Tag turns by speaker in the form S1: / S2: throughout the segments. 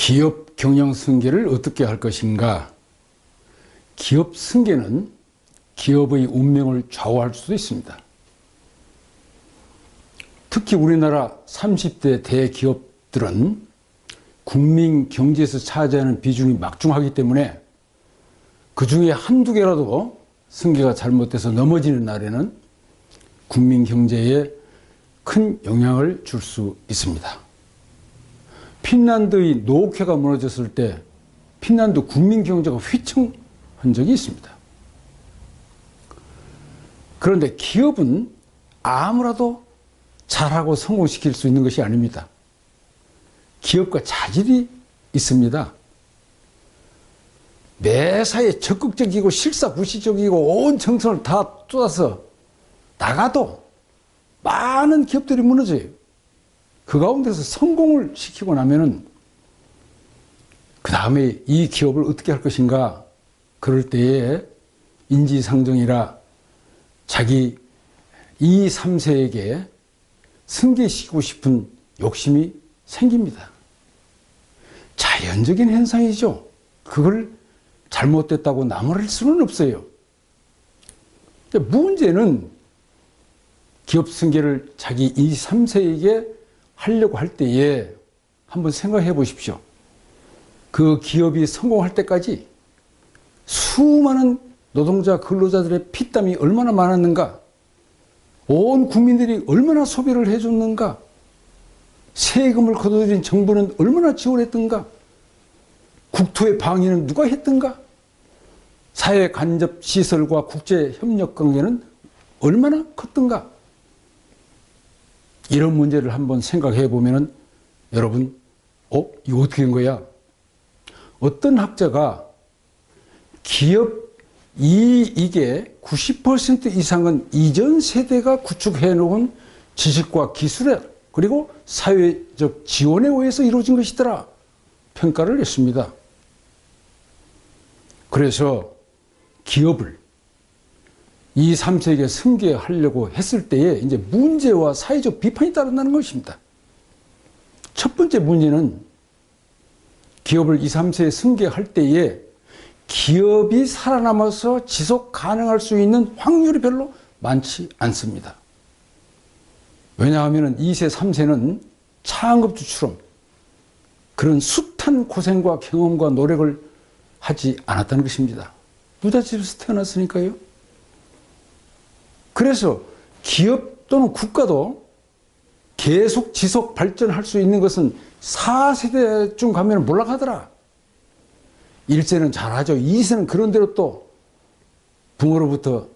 S1: 기업 경영 승계를 어떻게 할 것인가? 기업 승계는 기업의 운명을 좌우할 수도 있습니다. 특히 우리나라 30대 대기업들은 국민 경제에서 차지하는 비중이 막중하기 때문에 그 중에 한두 개라도 승계가 잘못돼서 넘어지는 날에는 국민 경제에 큰 영향을 줄 수 있습니다. 핀란드의 노케가 무너졌을 때 핀란드 국민 경제가 휘청한 적이 있습니다. 그런데 기업은 아무라도 잘하고 성공시킬 수 있는 것이 아닙니다. 기업과 자질이 있습니다. 매사에 적극적이고 실사구시적이고 온 정성을 다 쏟아서 나가도 많은 기업들이 무너져요. 그 가운데서 성공을 시키고 나면은 그 다음에 이 기업을 어떻게 할 것인가, 그럴 때에 인지상정이라 자기 2, 3세에게 승계시키고 싶은 욕심이 생깁니다. 자연적인 현상이죠. 그걸 잘못됐다고 나무랄 수는 없어요. 문제는 기업 승계를 자기 2, 3세에게 하려고 할 때에 한번 생각해 보십시오. 그 기업이 성공할 때까지 수많은 노동자, 근로자들의 피땀이 얼마나 많았는가, 온 국민들이 얼마나 소비를 해줬는가, 세금을 거둬들인 정부는 얼마나 지원했던가, 국토의 방위는 누가 했던가, 사회 간접 시설과 국제 협력 관계는 얼마나 컸던가. 이런 문제를 한번 생각해 보면은 여러분, 이거 어떻게 된 거야? 어떤 학자가 기업 이익의 90% 이상은 이전 세대가 구축해 놓은 지식과 기술에 그리고 사회적 지원에 의해서 이루어진 것이더라 평가를 했습니다. 그래서 기업을 2, 3세기에 승계하려고 했을 때에 이제 문제와 사회적 비판이 따른다는 것입니다. 첫 번째 문제는 기업을 2, 3세에 승계할 때에 기업이 살아남아서 지속 가능할 수 있는 확률이 별로 많지 않습니다. 왜냐하면 2세, 3세는 차항급주처럼 그런 숱한 고생과 경험과 노력을 하지 않았다는 것입니다. 부잣집에서 태어났으니까요. 그래서 기업 또는 국가도 계속 지속 발전할 수 있는 것은 4세대쯤 가면 몰락하더라. 1세는 잘하죠. 2세는 그런대로 또 부모로부터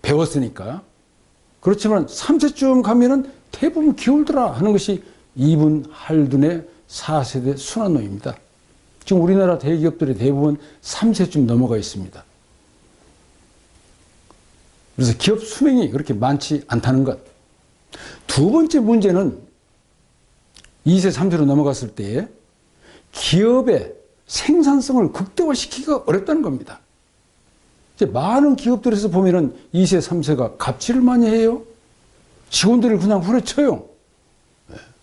S1: 배웠으니까. 그렇지만 3세쯤 가면은 대부분 기울더라 하는 것이 이분 할둔의 4세대 순환론입니다. 지금 우리나라 대기업들의 대부분 3세쯤 넘어가 있습니다. 그래서 기업 수명이 그렇게 많지 않다는 것. 두 번째 문제는 2세, 3세로 넘어갔을 때 기업의 생산성을 극대화시키기가 어렵다는 겁니다. 이제 많은 기업들에서 보면은 2세, 3세가 갑질을 많이 해요. 직원들을 그냥 후려쳐요.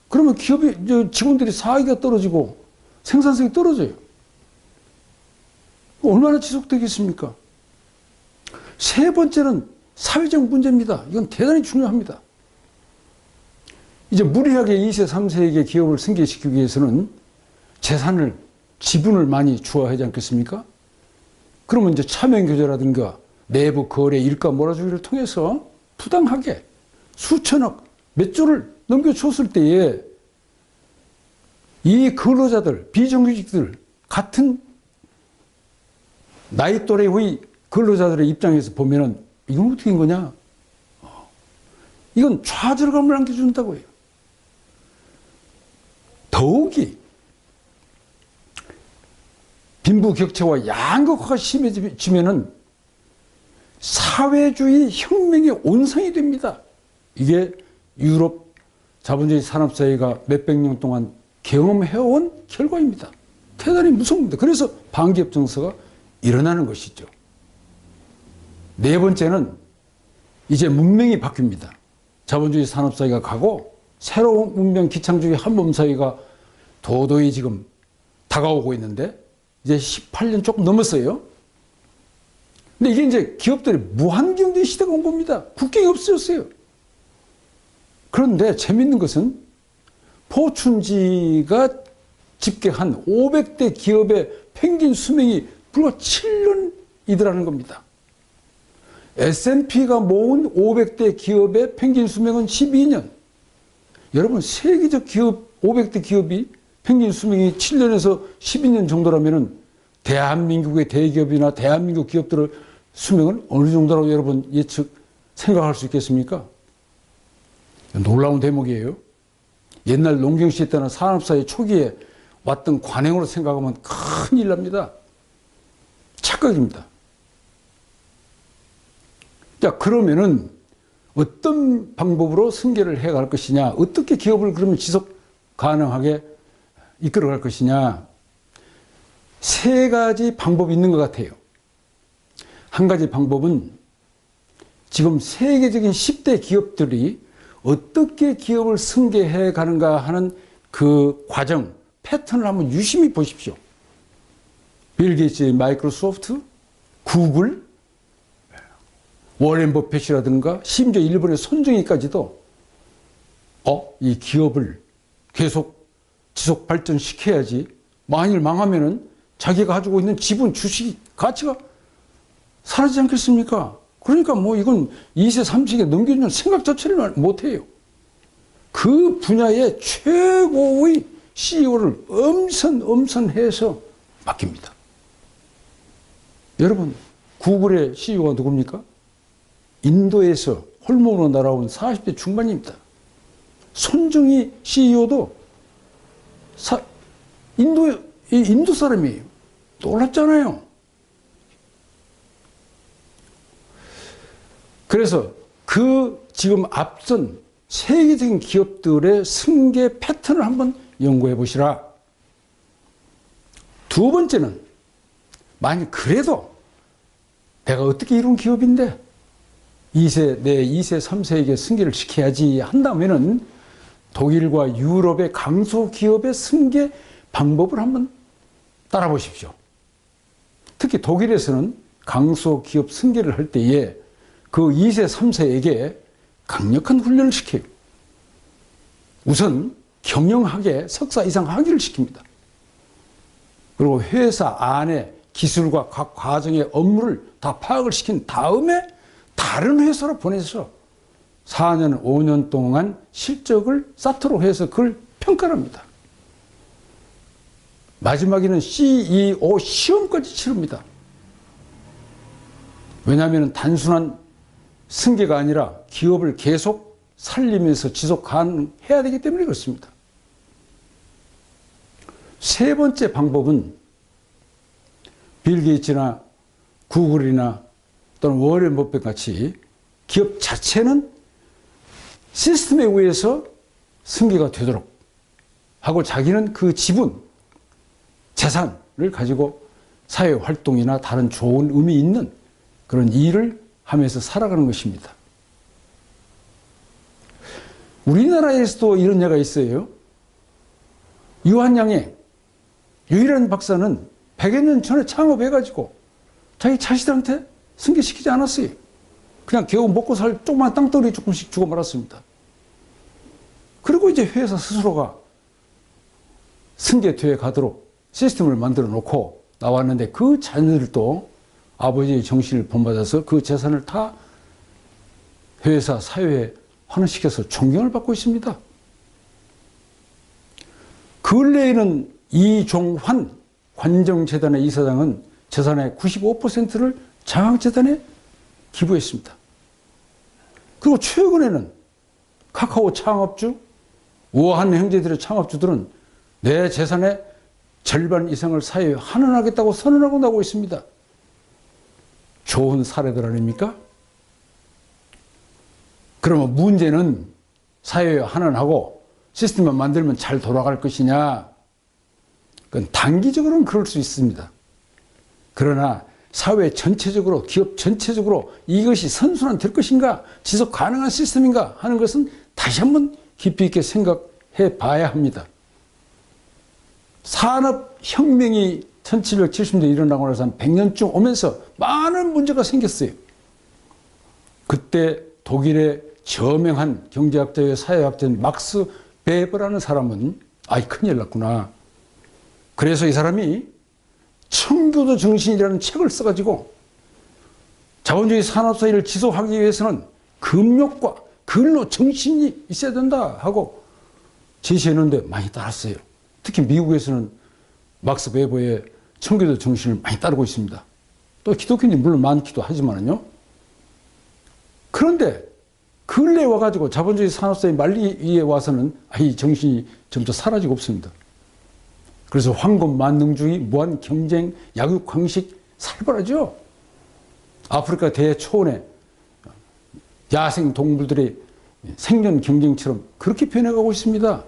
S1: 그러면 직원들이 사기가 떨어지고 생산성이 떨어져요. 얼마나 지속되겠습니까? 세 번째는 사회적 문제입니다. 이건 대단히 중요합니다. 이제 무리하게 2세, 3세에게 기업을 승계시키기 위해서는 재산을, 지분을 많이 주어야 하지 않겠습니까? 그러면 이제 차명교제라든가 내부 거래, 일가 몰아주기를 통해서 부당하게 수천억, 몇 조를 넘겨줬을 때에 이 근로자들, 비정규직들, 같은 나이 또래의 근로자들의 입장에서 보면은 이건 어떻게 된 거냐? 이건 좌절감을 안겨준다고 해요. 더욱이 빈부격차와 양극화가 심해지면은 사회주의 혁명의 온상이 됩니다. 이게 유럽 자본주의 산업사회가 몇백 년 동안 경험해온 결과입니다. 대단히 무섭습니다. 그래서 반기업 정서가 일어나는 것이죠. 네 번째는 이제 문명이 바뀝니다. 자본주의 산업사회가 가고 새로운 문명 기창주의 한범사회가 도도히 지금 다가오고 있는데 이제 18년 조금 넘었어요. 근데 이게 이제 기업들이 무한경제 시대가 온 겁니다. 국경이 없어졌어요. 그런데 재밌는 것은 포춘지가 집계한 500대 기업의 평균 수명이 불과 7년이더라는 겁니다. S&P가 모은 500대 기업의 평균 수명은 12년. 여러분, 세계적 기업, 500대 기업이 평균 수명이 7년에서 12년 정도라면 대한민국의 대기업이나 대한민국 기업들의 수명은 어느 정도라고 여러분 예측 생각할 수 있겠습니까? 놀라운 대목이에요. 옛날 농경시대 때나 산업사회 초기에 왔던 관행으로 생각하면 큰일 납니다. 착각입니다. 자, 그러면은 어떤 방법으로 승계를 해갈 것이냐, 어떻게 기업을 그러면 지속 가능하게 이끌어갈 것이냐, 세 가지 방법이 있는 것 같아요. 한 가지 방법은 지금 세계적인 10대 기업들이 어떻게 기업을 승계해 가는가 하는 그 과정, 패턴을 한번 유심히 보십시오. 빌 게이츠의 마이크로소프트, 구글, 워렌 버핏이라든가 심지어 일본의 손정희까지도 이 기업을 계속 지속 발전시켜야지 만일 망하면은 자기가 가지고 있는 지분, 주식, 가치가 사라지지 않겠습니까? 그러니까 뭐 이건 2세, 3세에 넘겨주는 생각 자체를 못해요. 그 분야의 최고의 CEO를 엄선해서 맡깁니다. 여러분, 구글의 CEO가 누굽니까? 인도에서 홀몸으로 날아온 40대 중반입니다. 손정희 CEO도 인도 사람이에요. 놀랍잖아요. 그래서 그 지금 앞선 세계적인 기업들의 승계 패턴을 한번 연구해 보시라. 두 번째는 만약 그래도 내가 어떻게 이룬 기업인데 내 2세, 3세에게 승계를 시켜야지 한다면은 독일과 유럽의 강소기업의 승계 방법을 한번 따라 보십시오. 특히 독일에서는 강소기업 승계를 할 때에 그 2세, 3세에게 강력한 훈련을 시켜요. 우선 경영학에 석사 이상 학위를 시킵니다. 그리고 회사 안에 기술과 각 과정의 업무를 다 파악을 시킨 다음에 다른 회사로 보내서 4년, 5년 동안 실적을 쌓도록 해서 그걸 평가합니다. 마지막에는 CEO 시험까지 치릅니다. 왜냐하면 단순한 승계가 아니라 기업을 계속 살리면서 지속 가능해야 되기 때문에 그렇습니다. 세 번째 방법은 빌 게이츠나 구글이나 또는 워렌 버핏 같이 기업 자체는 시스템에 의해서 승계가 되도록 하고 자기는 그 지분, 재산을 가지고 사회활동이나 다른 좋은 의미 있는 그런 일을 하면서 살아가는 것입니다. 우리나라에서도 이런 예가 있어요. 유한양의 유일한 박사는 100여 년 전에 창업해가지고 자기 자식들한테 승계시키지 않았어요. 그냥 겨우 먹고 살 조그만 땅덩어리 조금씩 주고 말았습니다. 그리고 이제 회사 스스로가 승계되어 가도록 시스템을 만들어 놓고 나왔는데 그 자녀들도 아버지의 정신을 본받아서 그 재산을 다 회사, 사회에 환원시켜서 존경을 받고 있습니다. 근래에는 이종환 관정재단의 이사장은 재산의 95%를 장학재단에 기부했습니다. 그리고 최근에는 카카오 창업주, 우한 형제들의 창업주들은 내 재산의 절반 이상을 사회에 환원하겠다고 선언하고 나오고 있습니다. 좋은 사례들 아닙니까? 그러면 문제는 사회에 환원하고 시스템만 만들면 잘 돌아갈 것이냐? 그건 단기적으로는 그럴 수 있습니다. 그러나 사회 전체적으로, 기업 전체적으로 이것이 선순환 될 것인가, 지속 가능한 시스템인가 하는 것은 다시 한번 깊이 있게 생각해 봐야 합니다. 산업혁명이 1770년대 일어나고 나서 한 100년쯤 오면서 많은 문제가 생겼어요. 그때 독일의 저명한 경제학자의 사회학자인 막스 베버라는 사람은 아이 큰일 났구나. 그래서 이 사람이 청교도 정신이라는 책을 써가지고 자본주의 산업사회를 지속하기 위해서는 금욕과 근로 정신이 있어야 된다 하고 제시했는데 많이 따랐어요. 특히 미국에서는 막스 베버의 청교도 정신을 많이 따르고 있습니다. 또 기독교인이 물론 많기도 하지만요. 그런데 근래에 와가지고 자본주의 산업사회 말리에 와서는 이 정신이 점점 사라지고 없습니다. 그래서 황금 만능주의, 무한 경쟁, 약육 강식 살벌하죠. 아프리카 대초원의 야생 동물들의 생존 경쟁처럼 그렇게 변해가고 있습니다.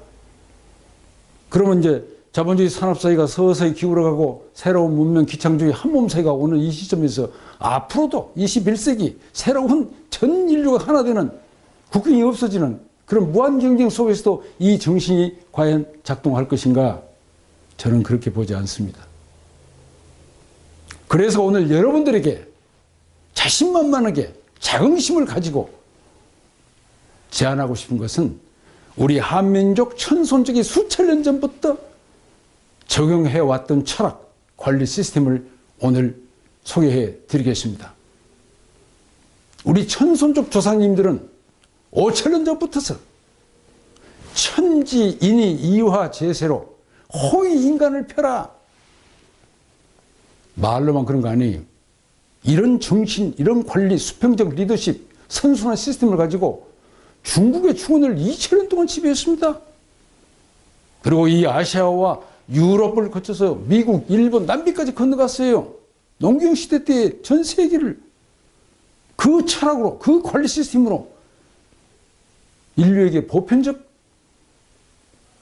S1: 그러면 이제 자본주의 산업사회가 서서히 기울어가고 새로운 문명 기창주의 한몸사회가 오는 이 시점에서 앞으로도 21세기 새로운 전 인류가 하나 되는 국경이 없어지는 그런 무한 경쟁 속에서도 이 정신이 과연 작동할 것인가? 저는 그렇게 보지 않습니다. 그래서 오늘 여러분들에게 자신만만하게 자긍심을 가지고 제안하고 싶은 것은 우리 한민족 천손적이 수천 년 전부터 적용해왔던 철학, 관리 시스템을 오늘 소개해 드리겠습니다. 우리 천손족 조상님들은 5천 년 전부터서 천지인이 이화 제세로 호의 인간을 펴라. 말로만 그런 거 아니에요. 이런 정신, 이런 관리, 수평적 리더십, 선순환 시스템을 가지고 중국의 충원을 2000년 동안 지배했습니다. 그리고 이 아시아와 유럽을 거쳐서 미국, 일본, 남미까지 건너갔어요. 농경시대 때 전 세계를 그 철학으로, 그 관리 시스템으로 인류에게 보편적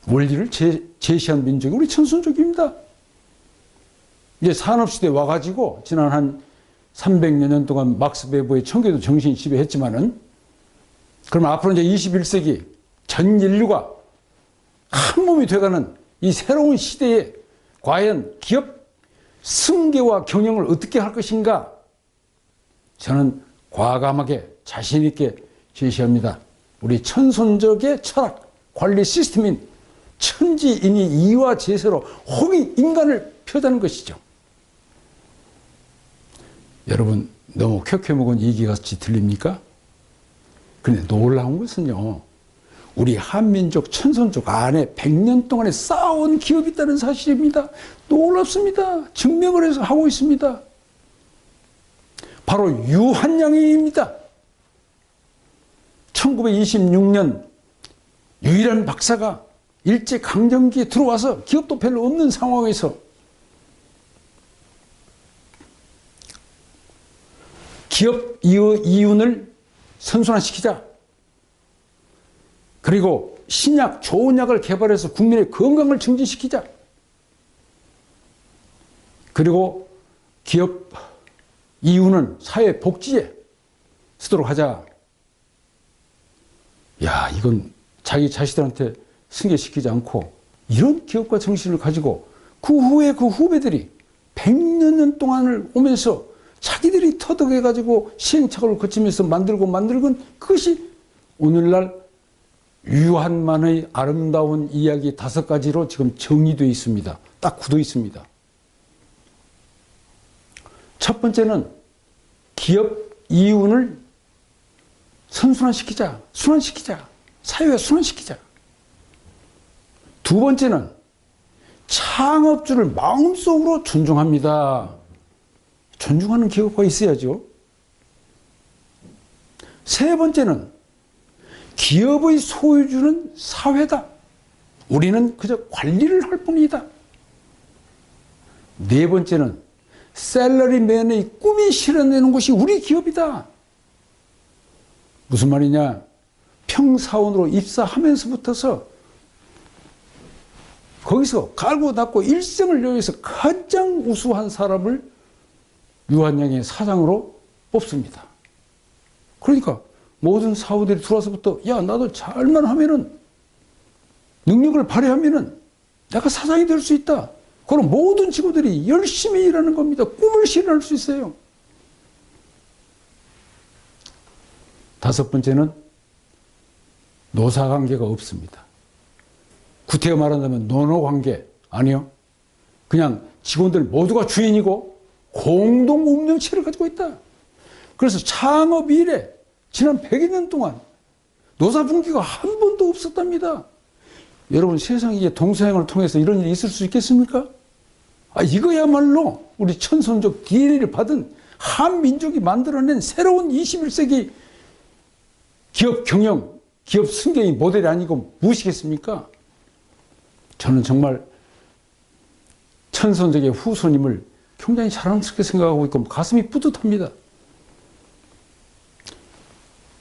S1: 원리를 제시한 민족이 우리 천손족입니다. 이제 산업시대에 와가지고 지난 한 300여 년 동안 막스 베버의 청교도 정신이 지배했지만은 그러면 앞으로 이제 21세기 전 인류가 한 몸이 돼가는 이 새로운 시대에 과연 기업 승계와 경영을 어떻게 할 것인가? 저는 과감하게 자신있게 제시합니다. 우리 천손적의 철학, 관리 시스템인 천지인이 이와 제세로 호의 인간을 펴자는 것이죠. 여러분 너무 쾌쾌 먹은 얘기같이 들립니까? 그런데 놀라운 것은요. 우리 한민족 천손족 안에 100년 동안에 쌓아온 기업이 있다는 사실입니다. 놀랍습니다. 증명을 해서 하고 있습니다. 바로 유한양입니다. 1926년 유일한 박사가 일제강점기에 들어와서 기업도 별로 없는 상황에서 기업 이윤을 선순환시키자. 그리고 신약, 좋은 약을 개발해서 국민의 건강을 증진시키자. 그리고 기업 이윤은 사회 복지에 쓰도록 하자. 야, 이건 자기 자식들한테 승계시키지 않고 이런 기업과 정신을 가지고 그 후에 그 후배들이 100여 년 동안을 오면서 자기들이 터득해가지고 시행착오를 거치면서 만들건 그것이 오늘날 유한만의 아름다운 이야기 5가지로 지금 정의되어 있습니다. 딱 굳어 있습니다. 첫 번째는 기업 이윤을 선순환시키자, 순환시키자, 사회화 순환시키자. 두 번째는 창업주를 마음속으로 존중합니다. 존중하는 기업가 있어야죠. 세 번째는 기업의 소유주는 사회다. 우리는 그저 관리를 할 뿐이다. 네 번째는 샐러리맨의 꿈이 실현되는 곳이 우리 기업이다. 무슨 말이냐? 평사원으로 입사하면서부터서 거기서 갈고 닦고 일생을 위해서 가장 우수한 사람을 유한양의 사장으로 뽑습니다. 그러니까 모든 사원들이 들어와서부터 야, 나도 잘만 하면은 능력을 발휘하면은 내가 사장이 될 수 있다. 그럼 모든 직원들이 열심히 일하는 겁니다. 꿈을 실현할 수 있어요. 다섯 번째는 노사관계가 없습니다. 구태여 말한다면 노노관계 아니요. 그냥 직원들 모두가 주인이고 공동 운명체를 가지고 있다. 그래서 창업 이래 지난 100여 동안 노사분기가 한 번도 없었답니다. 여러분 세상에 이제 동서양을 통해서 이런 일이 있을 수 있겠습니까? 이거야말로 우리 천선족 DNA를 받은 한민족이 만들어낸 새로운 21세기 기업 경영, 기업 승계의 모델이 아니고 무엇이겠습니까? 저는 정말 천선족의 후손임을 굉장히 자랑스럽게 생각하고 있고 가슴이 뿌듯합니다.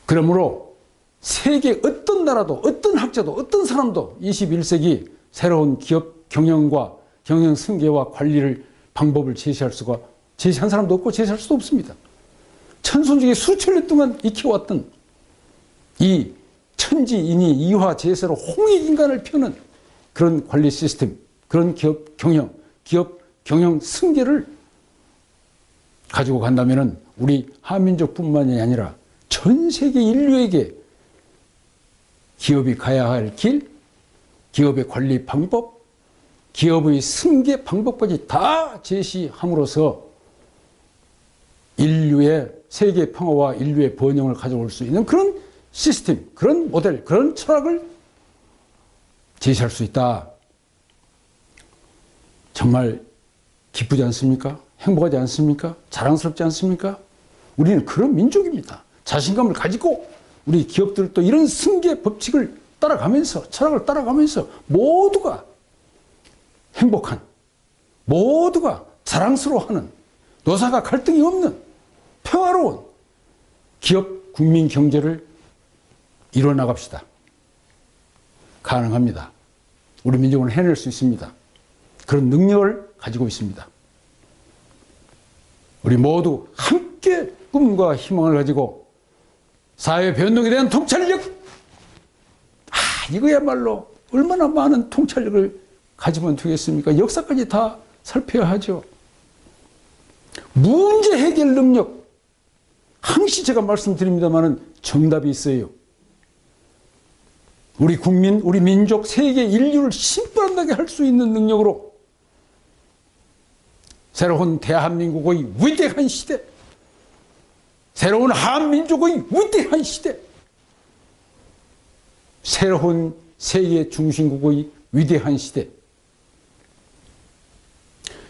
S1: 그러므로 세계 어떤 나라도 어떤 학자도 어떤 사람도 21세기 새로운 기업 경영과 경영 승계와 관리를 방법을 제시한 사람도 없고 제시할 수도 없습니다. 천손족이 수천 년 동안 익혀왔던 이 천지인이 이화제세로 홍익인간을 펴는 그런 관리 시스템, 그런 기업 경영 승계를 가지고 간다면 우리 한민족뿐만이 아니라 전 세계 인류에게 기업이 가야 할 길, 기업의 관리 방법, 기업의 승계 방법까지 다 제시함으로써 인류의 세계 평화와 인류의 번영을 가져올 수 있는 그런 시스템, 그런 모델, 그런 철학을 제시할 수 있다. 정말 기쁘지 않습니까? 행복하지 않습니까? 자랑스럽지 않습니까? 우리는 그런 민족입니다. 자신감을 가지고 우리 기업들도 이런 승계 법칙을 따라가면서 철학을 따라가면서 모두가 행복한, 모두가 자랑스러워하는, 노사가 갈등이 없는 평화로운 기업 국민 경제를 이루어 나갑시다. 가능합니다. 우리 민족은 해낼 수 있습니다. 그런 능력을 가지고 있습니다. 우리 모두 함께 꿈과 희망을 가지고 사회 변동에 대한 통찰력, 이거야말로 얼마나 많은 통찰력을 가지면 되겠습니까? 역사까지 다 살펴야 하죠. 문제 해결 능력, 항시 제가 말씀드립니다만 정답이 있어요. 우리 국민, 우리 민족, 세계 인류를 신바람나게 할 수 있는 능력으로 새로운 대한민국의 위대한 시대, 새로운 한민족의 위대한 시대, 새로운 세계 중심국의 위대한 시대,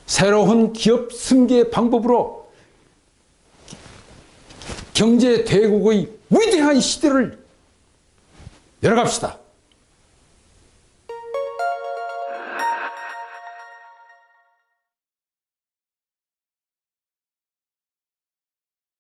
S1: 새로운 기업 승계 방법으로 경제 대국의 위대한 시대를 열어갑시다.